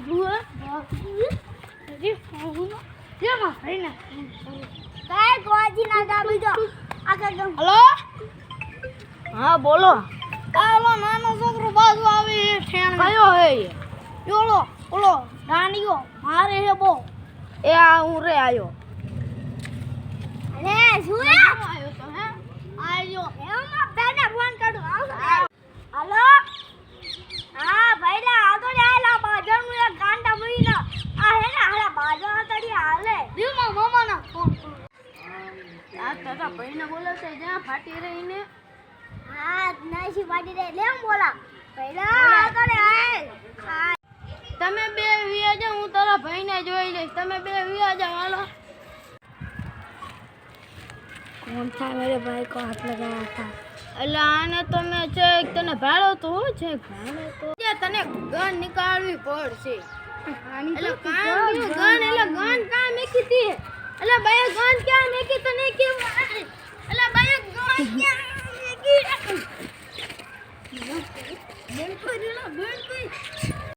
જુએ હજી હું કેમાં રહીને કાય ગોજી ના ગા બીજો આગળ હેલો હા બોલો આલો નાનો છોકરો બાજુ આવી ઠેણ કયો હે યોલો ઓલો રાણીયો મારે હે બો એ આ હું રે આયો અરે જુએ આયો તો હે આયો એમાં બેને ફોન કરું હાલો હા ભાઈલા આ તો આલા બાજણ નું એક ગાંડા મહિના આ હે ને હાલા બાજણ તડી હાલે દીમાં મામાના ફોન આ તારા ભાઈને બોલાવશે જ્યાં ફાટી રહીને હા નાસી ફાટી રહી લેમ બોલા ભાઈલા આ તો આય તમે બે વિયા જાવ હું તારા ભાઈને જોઈ લઈશ તમે બે વિયા જાવ હાલો कौन था मेरे भाई को हाथ लगाया था એટલે આને તો મેં છે તને ભાડો તો છે ભાડો તો તને ગન નીકાળવી પડશે એટલે કામ ગન એટલે